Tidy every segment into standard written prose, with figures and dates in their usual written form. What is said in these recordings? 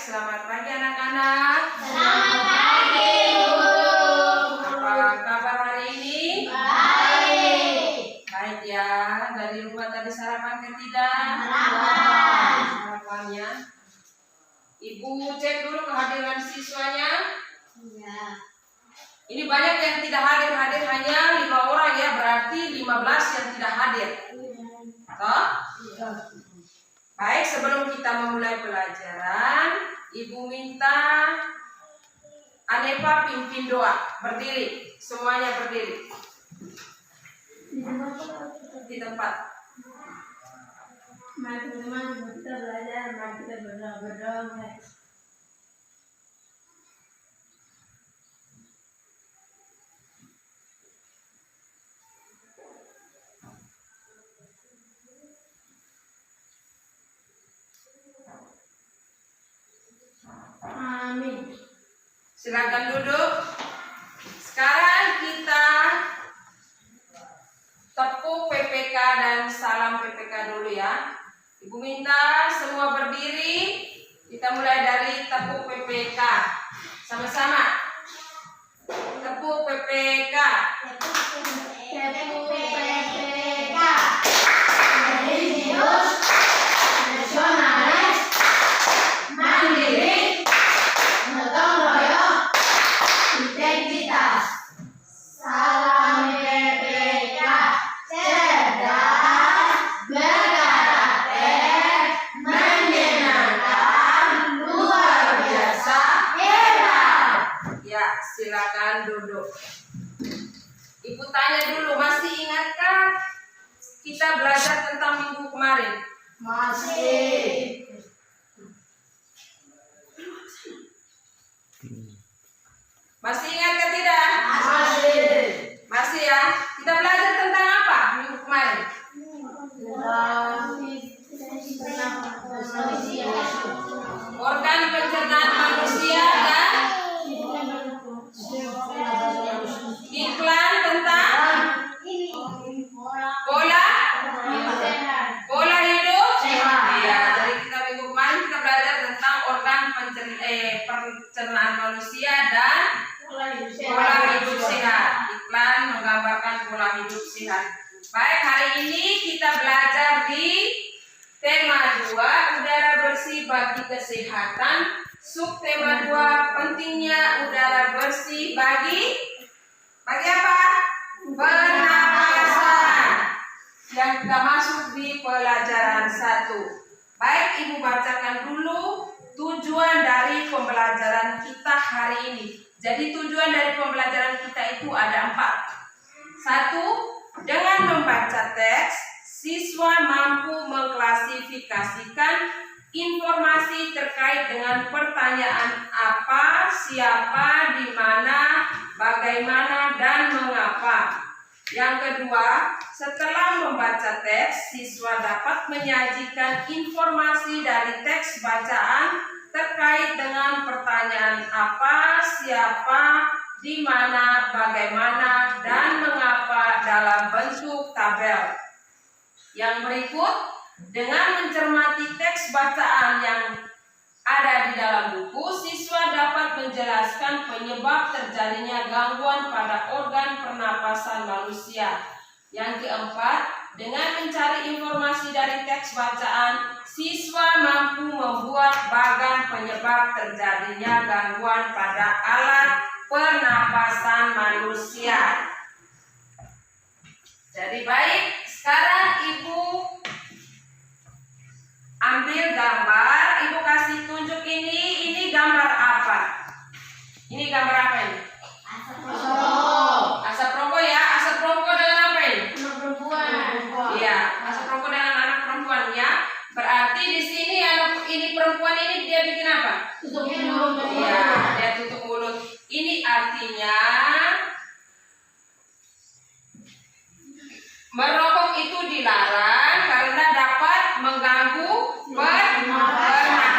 selamat pagi anak-anak. Selamat pagi, Bu. Apa kabar hari ini? Baik. Baik ya. Dari rumah tadi sarapan ke tidak? Sarapan. Sarapannya. Ibu cek dulu kehadiran siswanya. Ya. Ini banyak yang tidak hadir hanya 5 orang ya, berarti 15 yang tidak hadir. Toh? Baik, sebelum kita memulai pelajaran, Ibu minta Anepa pimpin doa. Berdiri, semuanya berdiri di tempat. Mari teman-teman kita belajar, mari kita berdoa. Amin. Silakan duduk. Sekarang kita tepuk PPK dan salam PPK dulu ya. Ibu minta semua berdiri. Kita mulai dari tepuk PPK. Sama-sama. Tepuk PPK. Religius, nasionalis, mandiri, gotong royong, integritas. Salam PPK, cerdas, berkarakter, menyenangkan, luar biasa, hebat. Ya, silakan duduk. Ibu tanya dulu, masih ingatkah kita belajar tentang minggu kemarin? Masih. Masih ingat ke tidak? Masih. Masih ya. Kita belajar tentang apa minggu kemarin? Organ pencernaan manusia dan iklan tentang pola hidup Sehat. Ya, jadi kita minggu kemarin kita belajar tentang organ pencernaan manusia dan pola hidup sehat. Iklan menggambarkan pola hidup sehat. Baik, hari ini kita belajar di tema 2, udara bersih bagi kesehatan. Subtema 2, pentingnya udara bersih bagi apa? Pernapasan. Yang kita masuk di pelajaran 1. Baik, Ibu bacakan dulu tujuan dari pembelajaran kita hari ini. Jadi tujuan dari pembelajaran kita itu ada 4. 1. Dengan membaca teks, siswa mampu mengklasifikasikan informasi terkait dengan pertanyaan apa, siapa, di mana, bagaimana, dan mengapa. Yang kedua, setelah membaca teks, siswa dapat menyajikan informasi dari teks bacaan terkait dengan pertanyaan apa, siapa, di mana, bagaimana, dan mengapa dalam bentuk tabel. Yang berikut, dengan mencermati teks bacaan yang ada di dalam buku, siswa dapat menjelaskan penyebab terjadinya gangguan pada organ pernapasan manusia. Yang keempat, dengan mencari informasi dari teks bacaan, siswa mampu membuat bagan penyebab terjadinya gangguan pada alat pernapasan manusia. Jadi baik, sekarang Ibu ambil gambar, Ibu kasih tunjuk ini gambar apa? Ini gambar apa ini? Asap rokok ya, asap rokok dengan apa ini? Iya, asap rokok dengan anak perempuan ya. Berarti di sini anak ini perempuan ini dia bikin apa? Iya, dia tutup mulut. Ini artinya merokok itu dilarang karena dapat mengganggu pernapasan.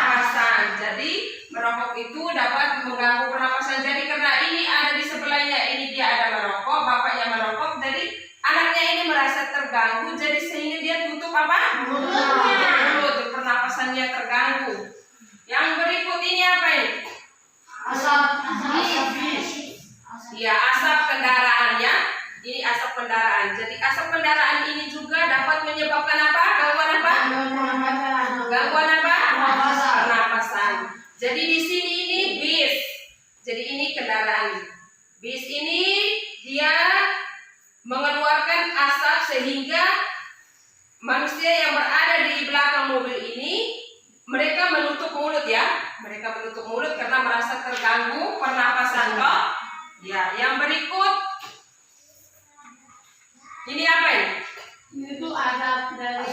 Jadi merokok itu dapat mengganggu pernapasan. Jadi karena ini ada di sebelahnya, ini dia ada merokok, bapaknya merokok, jadi anaknya ini merasa terganggu, jadi sehingga dia tutup apa? Mulut, pernapasannya terganggu. Yang berikut ini apa ini? Asap. Ya, asap kendaraan ya. Ini asap kendaraan. Jadi asap kendaraan ini juga dapat menyebabkan apa? Gangguan apa? Gangguan apa? Pernapasan. Jadi di sini ini bis. Jadi ini kendaraan. Bis ini dia mengeluarkan asap sehingga manusia yang berada di belakang mobil ini mereka menutup mulut ya. Mereka menutup mulut karena merasa terganggu pernapasan kok. Ya, yang berikut ini apa ini? Itu asap dari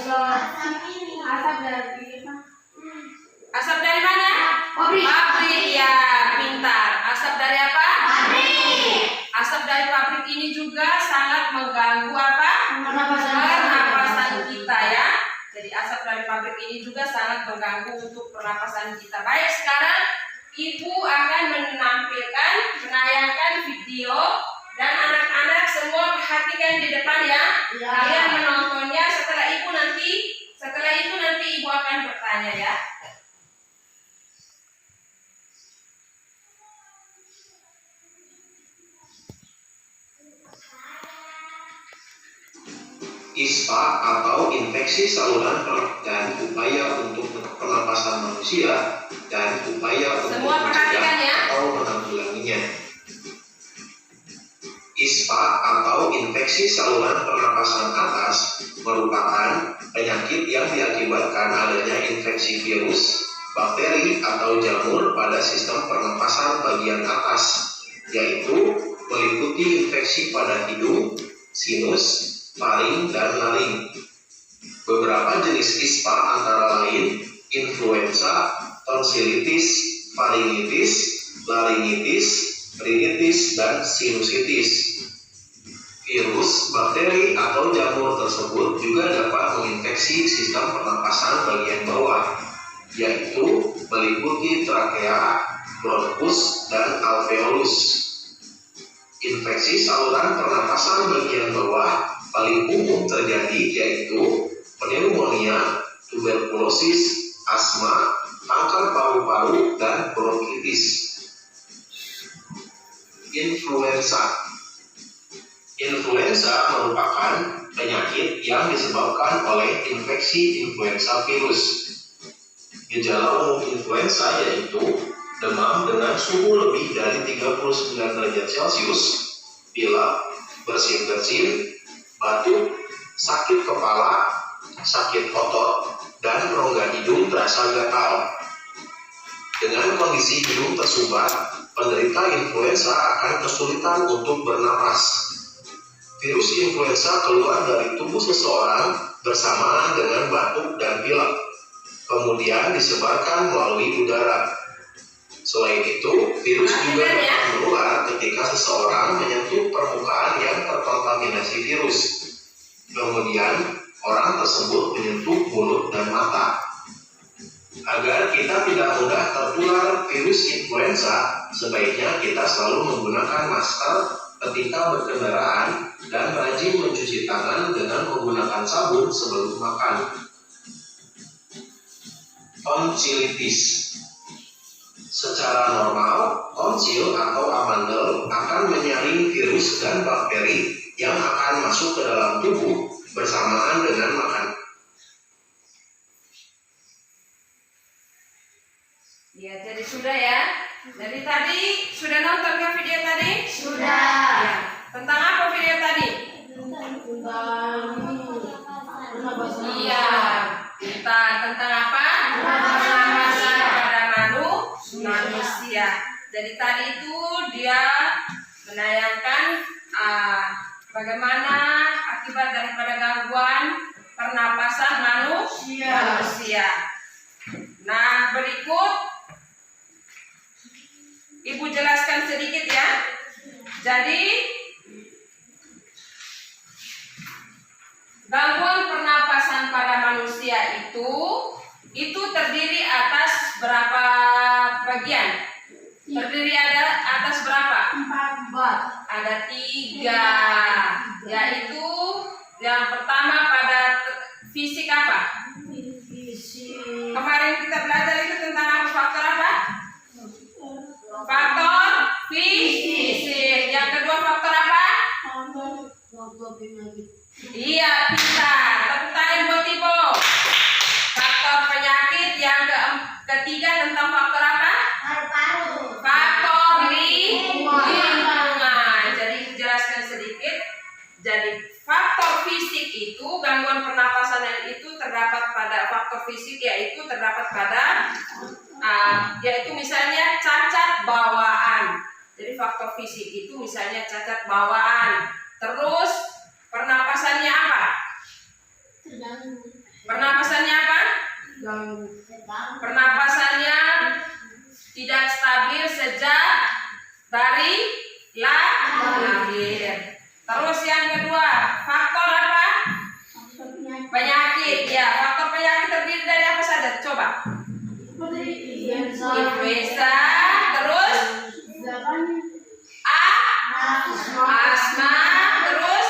Asap dari mana? Pabrik. Pabrik ya, pintar. Asap dari apa? Pabrik. Asap dari pabrik ini juga sangat mengganggu apa? Pernapasan kita ya. Jadi asap dari pabrik ini juga sangat mengganggu untuk pernapasan kita. Baik, sekarang Ibu akan menayangkan video dan anak-anak semua perhatikan di depan ya. Ya. Kalian menontonnya. Setelah itu nanti Ibu akan bertanya ya. ISPA atau infeksi saluran pernapasan dan upaya untuk pernapasan manusia dan upaya untuk Semua perhatikan ya. atau menanggulanginya. ISPA atau infeksi saluran pernapasan atas merupakan penyakit yang diakibatkan adanya infeksi virus, bakteri atau jamur pada sistem pernapasan bagian atas, yaitu meliputi infeksi pada hidung, sinus, faring, dan laring. Beberapa jenis ISPA antara lain influenza, tonsilitis, faringitis, laringitis, rinitis, dan sinusitis. Virus, bakteri, atau jamur tersebut juga dapat menginfeksi sistem pernapasan bagian bawah, yaitu meliputi trakea, bronkus, dan alveolus. Infeksi saluran pernapasan bagian bawah paling umum terjadi yaitu pneumonia, tuberkulosis, asma, kanker paru-paru, dan bronkitis. Influenza merupakan penyakit yang disebabkan oleh infeksi influenza virus. Gejala umum influenza yaitu demam dengan suhu lebih dari 39 derajat Celcius, pilek, bersin-bersin, batuk, sakit kepala, sakit otot, dan rongga hidung terasa gatal. Dengan kondisi hidung tersumbat, penderita influenza akan kesulitan untuk bernapas. Virus influenza keluar dari tubuh seseorang bersamaan dengan batuk dan pilek, kemudian disebarkan melalui udara. Selain itu, virus juga dapat menular ketika seseorang menyentuh permukaan yang terkontaminasi virus. Kemudian, orang tersebut menyentuh mulut dan mata. Agar kita tidak mudah tertular virus influenza, sebaiknya kita selalu menggunakan masker ketika berkendaraan dan rajin mencuci tangan dengan menggunakan sabun sebelum makan. Tonsilitis. Secara normal, tonsil atau amandel akan menyaring virus dan bakteri yang akan masuk ke dalam tubuh bersamaan dengan makan. Ya, jadi sudah ya. Jadi tadi sudah nonton ke video tadi? Sudah. Ya. Tentang apa video tadi? Iya. Tentang apa? Pernapasan pada manusia. Jadi tadi itu dia menayangkan bagaimana akibat daripada gangguan pernapasan manusia. Nah, berikut Ibu jelaskan sedikit ya. Jadi gangguan pernapasan pada manusia itu terdiri atas berapa bagian? Terdiri atas berapa? 4. Ada 3, yaitu yang pertama pada fisik apa? Kemarin kita belajar itu tentang apa fakta pada yaitu misalnya cacat bawaan. Jadi faktor fisik itu misalnya cacat bawaan. Terus pernapasannya apa? Pernapasannya apa? Pernapasannya tidak stabil sejak dari lahir. Terus yang kedua, faktor apa? Penyakit. Ya, faktor penyakit terdiri dari apa saja? Coba. Influenza, terus asma, terus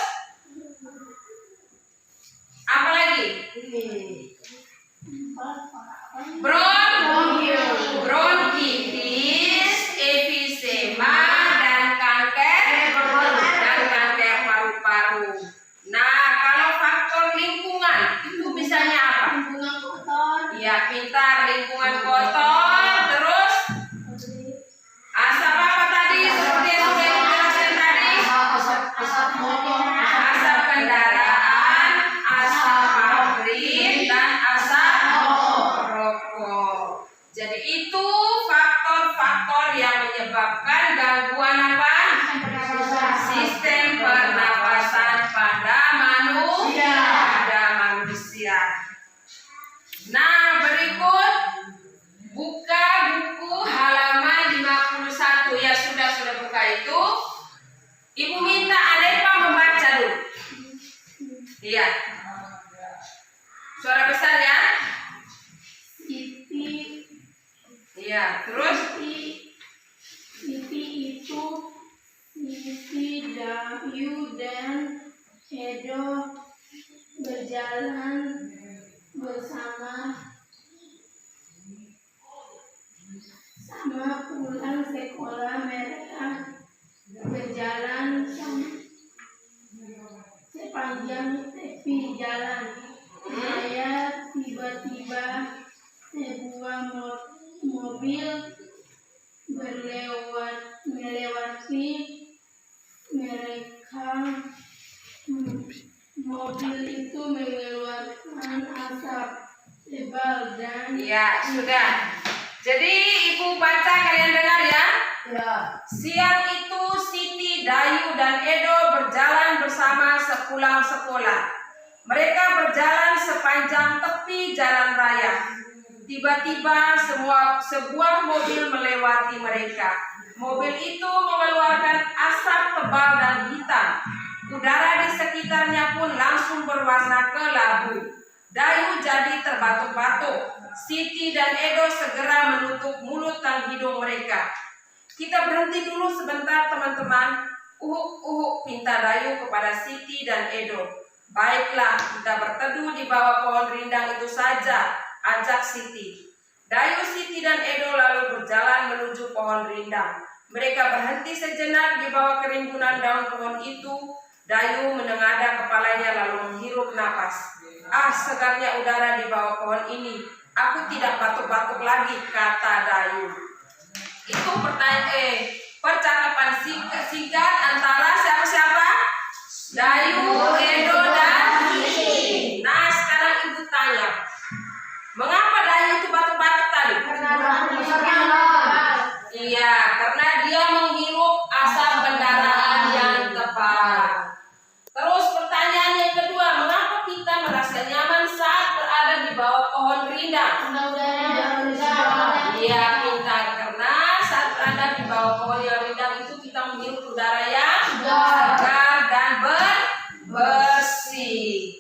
apa lagi? Bronkitis, emfisema, dan kanker paru-paru. Nah, kalau faktor lingkungan itu misalnya apa? Ya, pintar, lingkungan kotor, terus asap apa tadi? Seperti yang sudah dijelaskan tadi. Asap kendaraan, asap pabrik, dan asap rokok. Jadi itu faktor-faktor yang menyebabkan gangguan apa? Sistem pernapasan pada manusia. Nah, berikut buka buku halaman 51. Ya, sudah buka itu. Ibu minta Adepa membaca dulu. Iya. Suara besar ya. Iya, terus Siti itu Siti, Dayu, dan Edo berjalan bersama pulang sekolah. Mereka berjalan sepanjang tepi jalan. Saya tiba-tiba sebuah mobil melewati mereka. Mobil itu mengeluarkan asap tebal dan ya, sudah. Jadi ibu baca, kalian dengar ya. Siang itu Siti, Dayu, dan Edo berjalan bersama sepulang sekolah. Mereka berjalan sepanjang tepi jalan raya. Tiba-tiba sebuah mobil melewati mereka. Mobil itu mengeluarkan asap tebal dan hitam. Udara di sekitarnya pun langsung berwarna kelabu. Dayu jadi terbatuk-batuk. Siti dan Edo segera menutup mulut dan hidung mereka. Kita berhenti dulu sebentar, teman-teman. Uhuk, pinta Dayu kepada Siti dan Edo. Baiklah, kita berteduh di bawah pohon rindang itu saja, ajak Siti. Dayu, Siti, dan Edo lalu berjalan menuju pohon rindang. Mereka berhenti sejenak di bawah kerimbunan daun pohon itu. Dayu menengadah kepalanya lalu menghirup napas. Segarnya udara di bawah pohon ini. Aku tidak batuk-batuk lagi, kata Dayu. Itu percakapan singkat antara siapa-siapa? Dayu, Edo, dan Siti. Nah, sekarang ibu tanya, mengapa Dayu itu batuk-batuk tadi? Iya, karena dia menghirup asap kendaraan yang tebal. Terus pertanyaan yang kedua, mengapa kita merasa nyaman saat berada di bawah pohon rindang? Iya, pintar, karena saat berada di bawah pohon yang rindang itu kita menghirup udara yang segar dan bersih.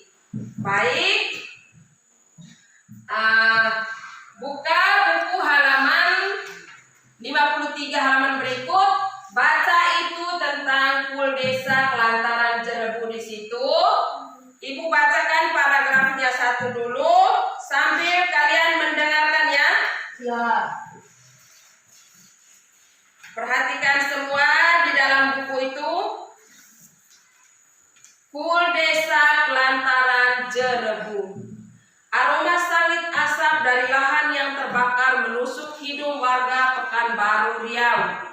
Baik, buka buku halaman 53 halaman berikut. Baca itu tentang Pul Desa Kelantaran Jerebu di situ. Ibu bacakan paragrafnya satu dulu sambil kalian mendengarkan ya. Perhatikan semua di dalam buku itu. Pul Desa Kelantaran Jerebu. Aroma sawit asap dari lahan yang terbakar menusuk hidung warga Pekanbaru Riau.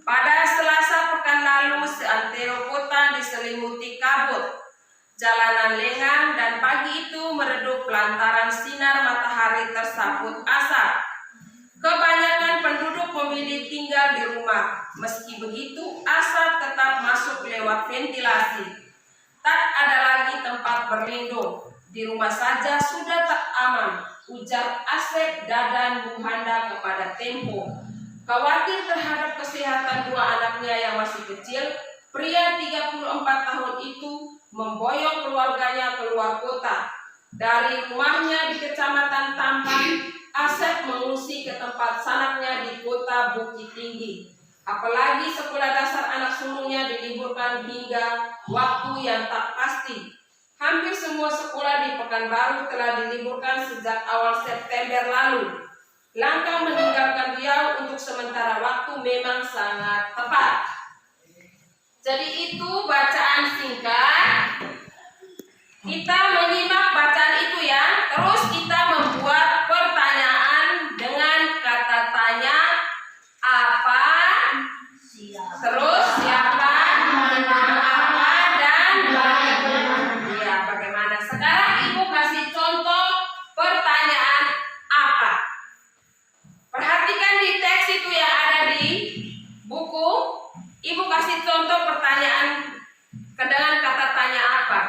Pada Selasa pekan lalu, seantero kota diselimuti kabut. Jalanan lengang dan pagi itu meredup lantaran sinar matahari tersaput asap. Kebanyakan penduduk memilih tinggal di rumah. Meski begitu, asap tetap masuk lewat ventilasi. Tak ada lagi tempat berlindung. Di rumah saja sudah tak aman, ujar Asep Dadan Muhanda kepada Tempo. Khawatir terhadap kesehatan dua anaknya yang masih kecil, pria 34 tahun itu memboyong keluarganya keluar kota. Dari rumahnya di Kecamatan Tampan, Asep mengungsi ke tempat sanaknya di kota Bukit Tinggi. Apalagi sekolah dasar anak sulungnya diliburkan hingga waktu yang tak pasti. Hampir semua sekolah di Pekanbaru telah diliburkan sejak awal September lalu. Langkah meninggalkan Riau untuk sementara waktu memang sangat tepat. Jadi itu bacaan singkat. Kita menyimak bacaan itu ya. Terus kita membuat pertanyaan dengan kata tanya apa, terus siapa, apa, dan bagaimana. Ya, bagaimana. Sekarang Ibu kasih contoh pertanyaan apa. Perhatikan di teks itu yang ada di buku. Ibu kasih contoh pertanyaan dengan kata tanya apa.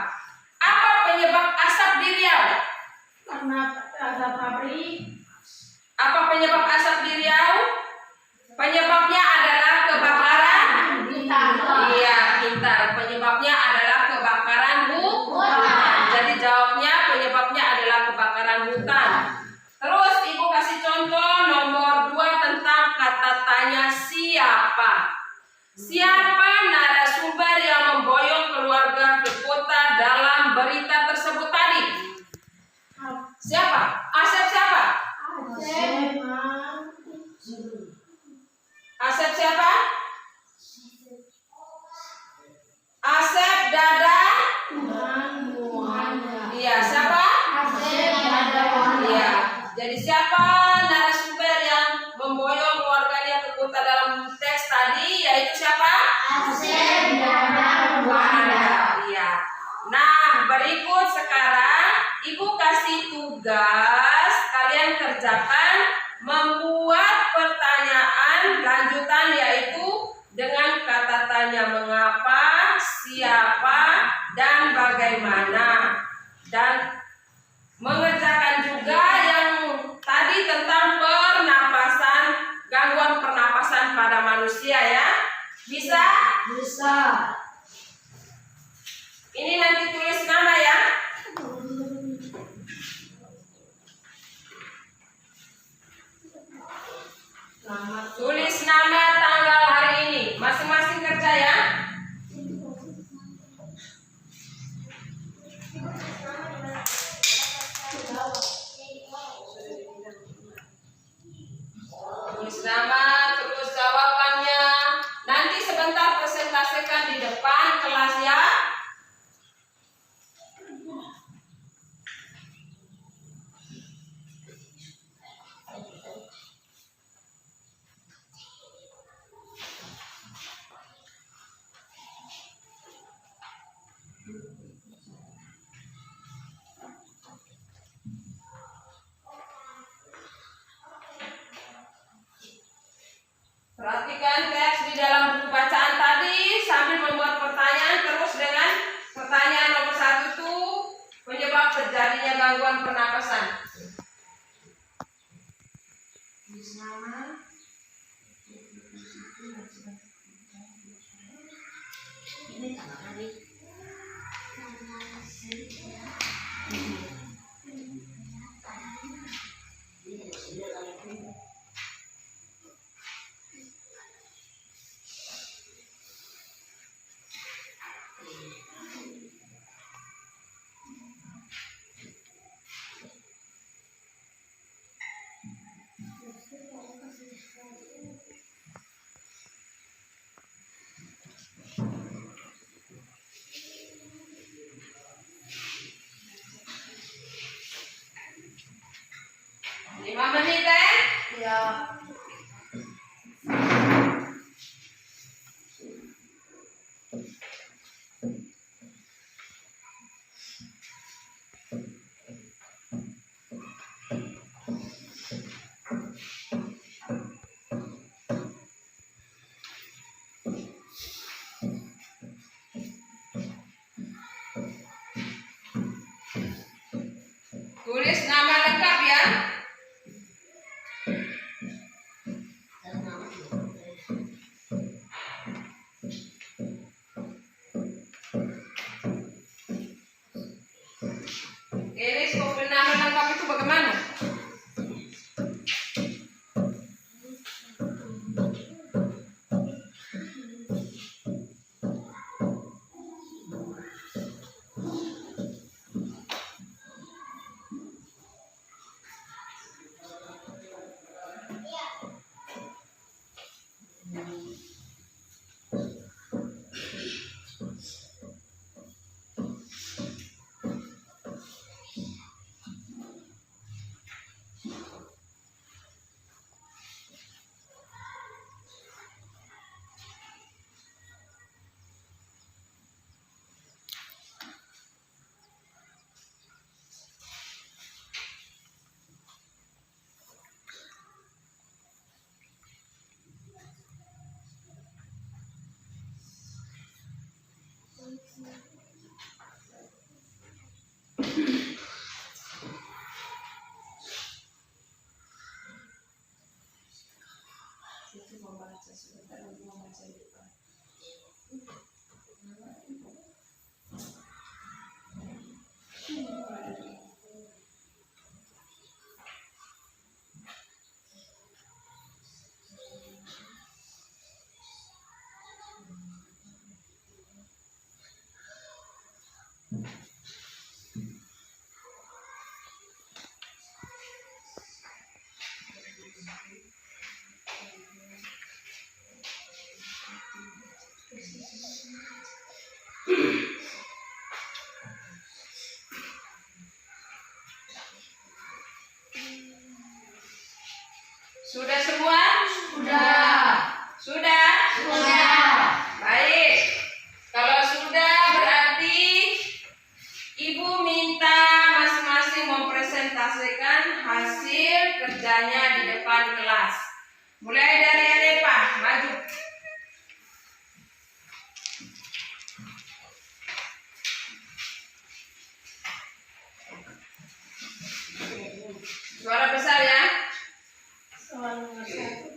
Apa penyebab asap di Riau? Karena ada pabrik. Apa penyebab asap di Riau? Penyebabnya adalah kebakaran. Iya, pintar. Penyebabnya adalah kebakaran hutan. Jadi jawabnya penyebabnya adalah kebakaran hutan. Terus Ibu kasih contoh nomor 2 tentang kata tanya siapa. Siapa narasumber yang memboyong keluarga ke kota dalam berita tersebut tadi? Siapa? Asep siapa? Asep siapa? Asep Dadan. Iya, siapa? Iya. Jadi siapa narasumber yang memboyong keluarganya ke kota dalam teks tadi? Yaitu siapa? Iya. Nah, berikut sekarang Ibu kasih tugas kalian kerjakan membuat pertanyaan lanjutan yaitu dengan kata tanya mengapa, siapa, dan bagaimana. Dan mengerjakan juga yang tadi tentang pernapasan, gangguan pernapasan pada manusia ya. Bisa? Bisa. Ini nanti tulis nama ya. Tulis nama tanggal hari ini. Masing-masing kerja ya. Tulis nama, terus jawabannya. Nanti sebentar presentasikan di depan kelas ya. Perhatikan teks di dalam buku bacaan tadi sambil membuat pertanyaan terus dengan pertanyaan nomor 1 itu penyebab terjadinya gangguan pernapasan. Ya. Saya sudah terhubung dengan saya depan. Sudah semua? Sudah? Baik. Kalau sudah berarti Ibu minta masing-masing mempresentasikan hasil kerjanya di depan kelas. Mulai dari Anepa, maju. Suara besar ya. Soal nomor 1.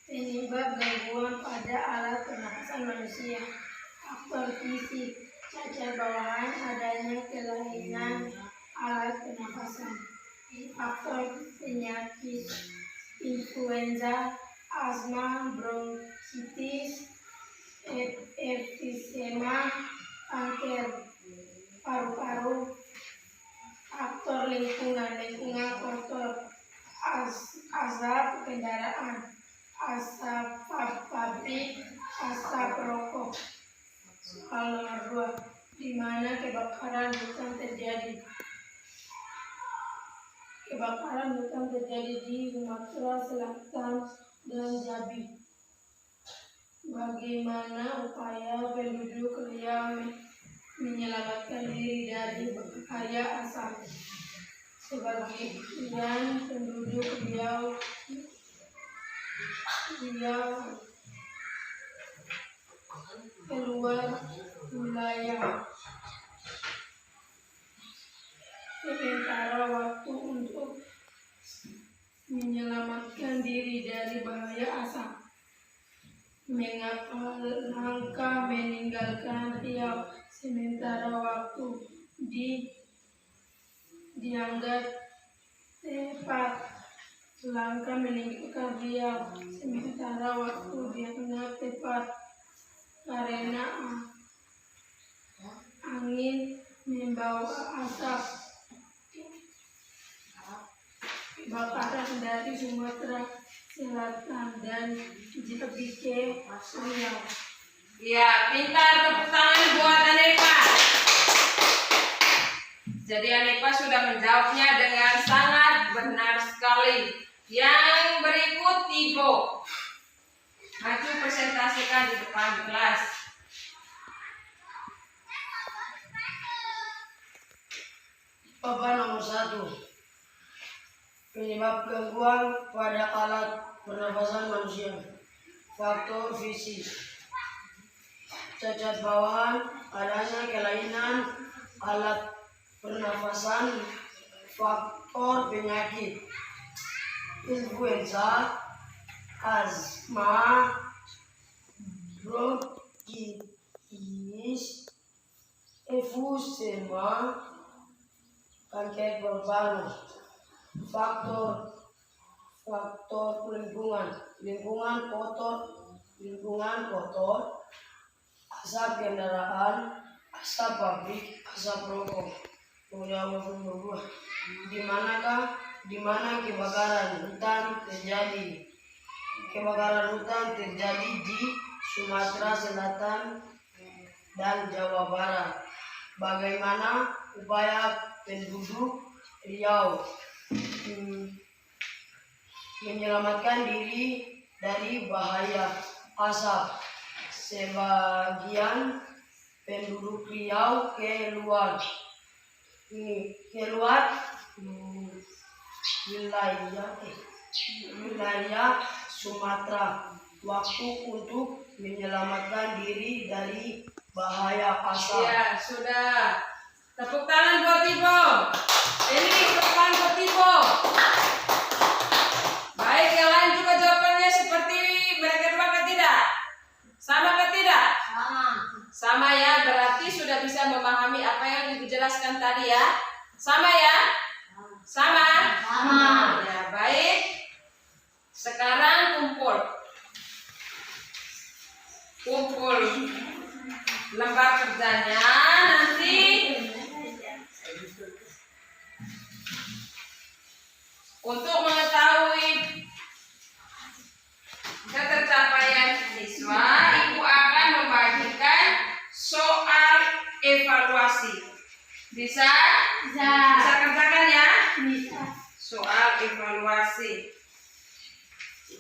Penyebab gangguan pada alat pernapasan manusia. Faktor fisik. Cacat bawaan adanya kelainan alat pernapasan. Faktor penyakit. Influenza, asma, bronkitis, emfisema, kanker paru-paru. Faktor lingkungan kotor, asap kendaraan, asap pabrik, asap rokok. Soal nomor 2, di mana kebakaran hutan terjadi? Kebakaran hutan terjadi di Sumatera Selatan dan Jambi. Bagaimana upaya penduduk Riau menyelamatkan diri dari bahaya asap? Sebagian penduduk Riau keluar wilayah. Sementara waktu untuk menyelamatkan diri dari bahaya asap. Mengapa langkah meninggalkan Riau sementara waktu dianggap tepat? Langkah meninggalkan Riau sementara waktu dianggap tepat karena angin membawa asap. Kebakaran dari Sumatera Selatan dan Jambi ke Riau. Ya, pintar, tepuk tangan buat Anepa. Jadi Anepa sudah menjawabnya dengan sangat benar sekali. Yang berikut Tibo. Maju presentasikan di depan kelas. Papan nomor 1. Penyebab gangguan pada alat pernapasan manusia. Faktor fisik. Cacat bawaan, adanya kelainan alat pernapasan. Faktor penyakit. Influenza, asma, bronkitis, emfisema, kanker paru-paru. Faktor lingkungan kotor, asap kendaraan, asap pabrik, asap rokok. Jawaban nomor 2. Di mana kebakaran hutan terjadi? Kebakaran hutan terjadi di Sumatera Selatan dan Jawa Barat. Bagaimana upaya penduduk Riau menyelamatkan diri dari bahaya asap? Sebagian penduduk Riau keluar wilayah Sumatera. Waktu untuk menyelamatkan diri dari bahaya asap. Ya, sudah. Tepuk tangan buat Tibo. Ini tepuk tangan buat Tibo. Baik, yang lain juga jawabannya seperti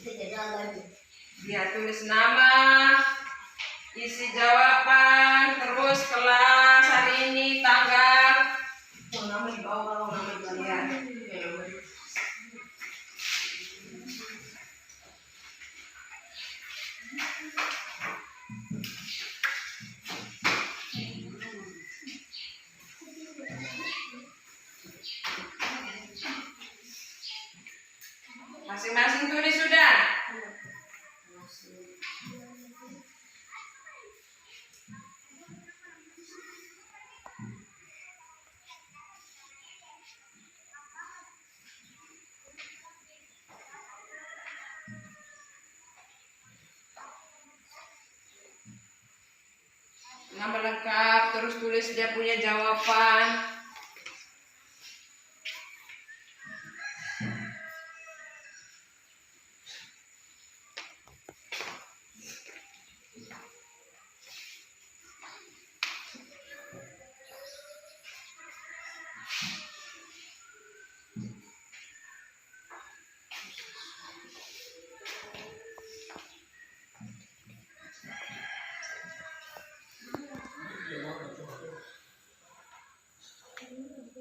Dia tulis nama, isi jawaban, terus kelas hari ini, tanggal. Nama di bawah, nama di bawah. Ya. Masing-masing tulis sudah. Nama lengkap, terus tulis dia punya jawaban.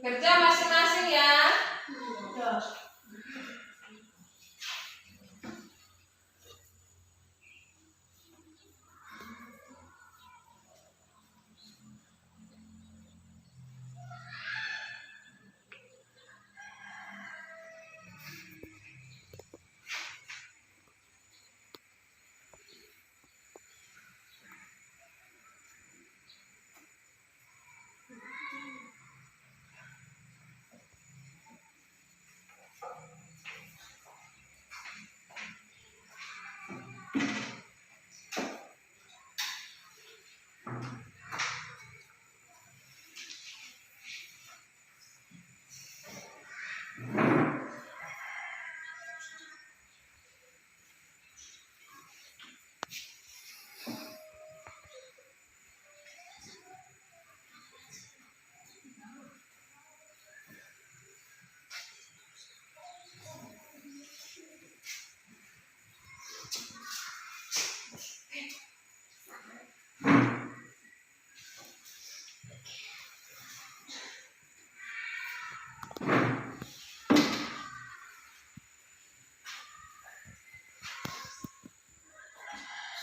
Kerja masing-masing ya.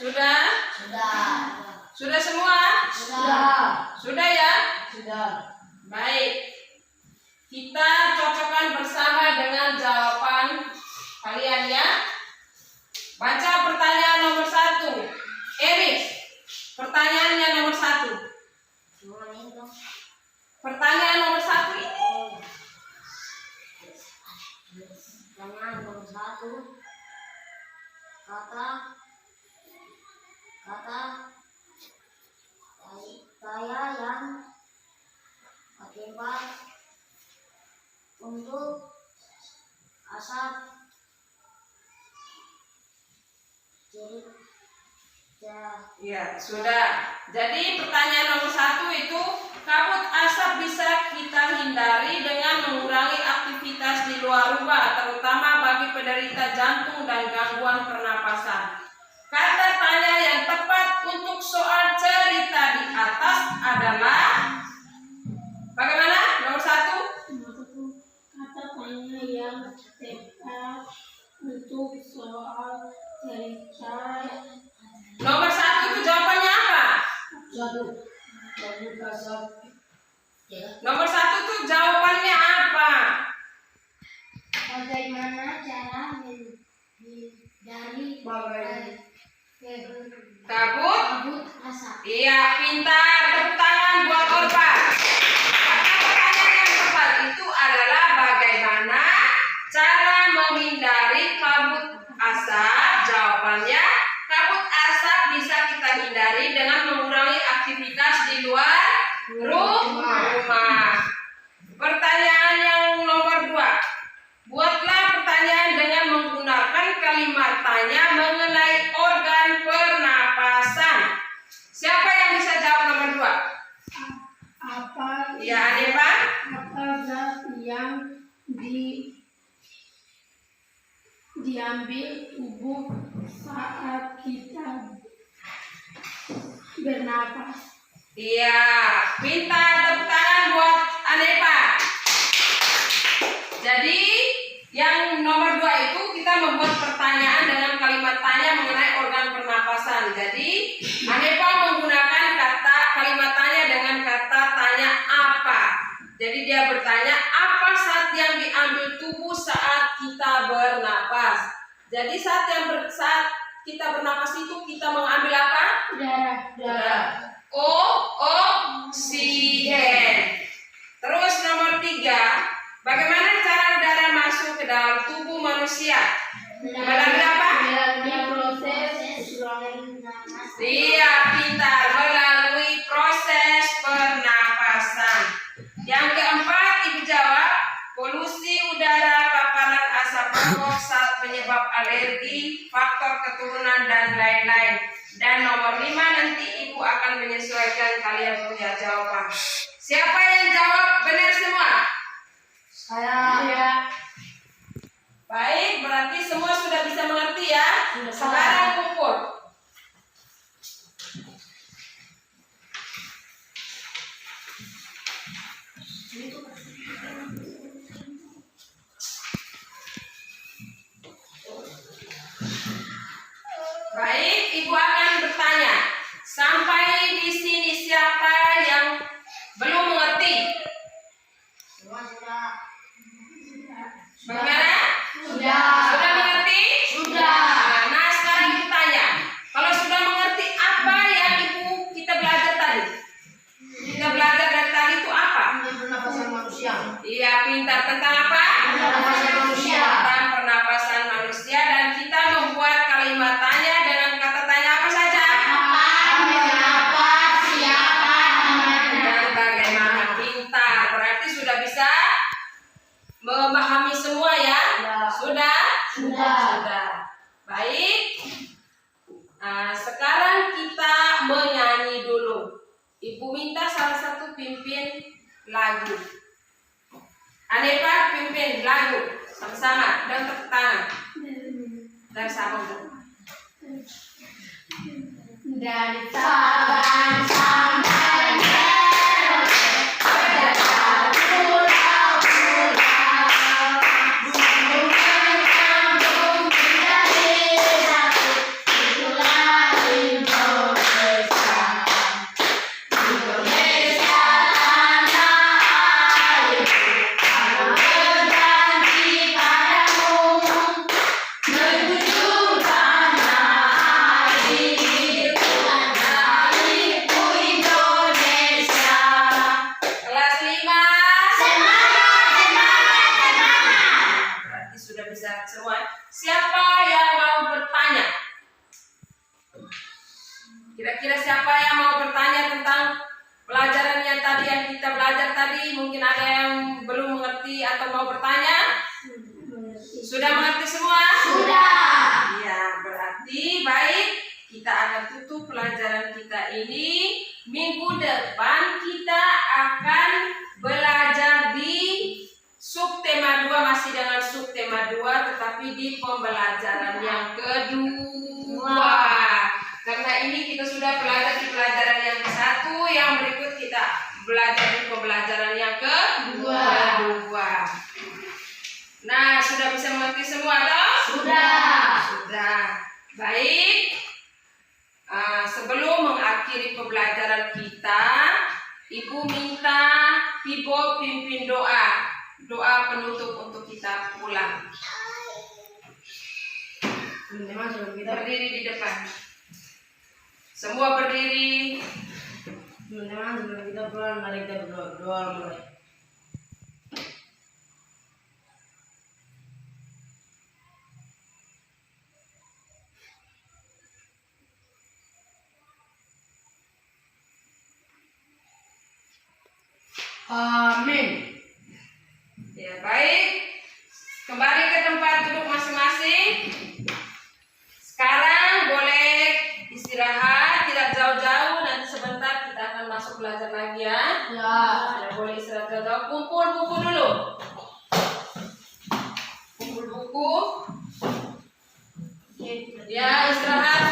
Sudah? Sudah semua? Sudah ya? Baik. Kita cocokkan bersama dengan jawaban kalian ya. Baca pertanyaan nomor 1. Eris, pertanyaannya nomor 1. Pertanyaan nomor 1 ini. Pertanyaan nomor 1. Kata saya yang akibat untuk asap Ya, sudah. Jadi pertanyaan nomor 1 itu, kabut asap bisa kita hindari dengan mengurangi aktivitas di luar rumah, terutama bagi penderita jantung dan gangguan pernapasan. Kata tanya yang tepat untuk soal cerita di atas adalah bagaimana? Nomor 1. Kata tanya yang tepat untuk soal cerita. Nomor 1 itu jawabannya apa? Nomor 1 itu jawabannya apa? bagaimana cara menghindari Kabut? asap. Iya, pintar. Tepuk tangan buat Orba. Maka pertanyaan yang tepat itu adalah bagaimana cara menghindari kabut asap. Jawabannya, kabut asap bisa kita hindari dengan mengurangi aktivitas di luar rumah. Pertanyaan yang nomor 2. Buatlah pertanyaan dengan menggunakan kalimat tanya mengenai organ pernapasan. Siapa yang bisa jawab nomor 2? Apa Ya, Hanifah. apa zat yang diambil tubuh saat kita bernapas. Iya, pintar, tepuk tangan buat Anepa. Jadi yang nomor 2 itu kita membuat pertanyaan dengan kalimat tanya mengenai organ pernapasan. Jadi Anepa menggunakan kalimat tanya dengan kata tanya apa. Jadi dia bertanya apa saat yang diambil tubuh saat kita bernapas. Jadi saat kita bernapas itu kita mengambil apa? Udara. Oksigen. Terus nomor 3, bagaimana cara udara masuk ke dalam tubuh manusia? Melalui apa? Melalui proses Iya, pintar. Melalui proses pernapasan. Yang keempat, Ibu jawab, polusi udara, paparan asap rokok saat penyebab alergi, faktor keturunan dan lain-lain. Dan nomor 5 nanti Ibu akan menyesuaikan kalian punya jawaban. Siapa yang jawab benar semua? Saya. Baik, berarti semua sudah bisa mengerti ya. Sekarang kumpul. Baik, Ibu akan bertanya. Sampai di sini siapa yang belum mengerti? Semua sudah. Bagaimana? Sudah. Sudah mengerti? Sudah. Nah, sekarang ditanya. Kalau sudah mengerti apa yang Ibu kita belajar tadi? Kita belajar dari tadi itu apa? Pernapasan manusia. Iya, pintar. Tentang apa? Pernapasan manusia. Tentang pernapasan manusia. Dan kita membuat kalimat tanya dengan kata tanya apa saja? Mengapa, siapa, Dan bagaimana. Pintar. Berarti sudah bisa memahami semua ya? Sudah? Sudah. Baik. Nah, sekarang kita menyanyi dulu. Ibu minta salah satu pimpin lagu. Anepa pimpin lagu sama-sama dan tepuk tangan. Dan sama dulu. dari Sabang sampai Merauke, ada pulau-pulau, gunung kampung menjadi satu, itulah Indonesia. Indonesia tanah airku, aku berjanji padamu, menuju tanah airku, tanah airku Indonesia. Kelas 5. Semangat. Berarti sudah bisa semua. Siapa yang mau bertanya? Kira-kira siapa yang mau bertanya tentang pelajaran yang tadi yang kita belajar tadi? Mungkin ada yang belum mengerti atau mau bertanya? Sudah mengerti semua? Sudah. Ya, berarti baik. Kita akan tutup pelajaran kita ini. Minggu depan kita akan belajar di subtema 2, masih dengan subtema 2, tetapi di pembelajaran yang kedua. Karena ini kita sudah belajar di pelajaran yang ke-1, yang berikut kita belajar di pembelajaran yang kedua. Nah, sudah bisa mengerti semua toh? Sudah. Baik. Sebelum mengakhiri pembelajaran kita, Ibu minta Ibu pimpin doa penutup untuk kita pulang. Teman-teman sebelum kita Berdiri di depan. Semua berdiri. pulang, mari kita berdoa mulai. Amin. Ya, baik. Kembali ke tempat duduk masing-masing. Sekarang boleh istirahat, tidak jauh-jauh. Nanti sebentar kita akan masuk belajar lagi ya. Tidak boleh istirahat jauh-jauh. Kumpul buku dulu. Kumpul buku. Ya, istirahat.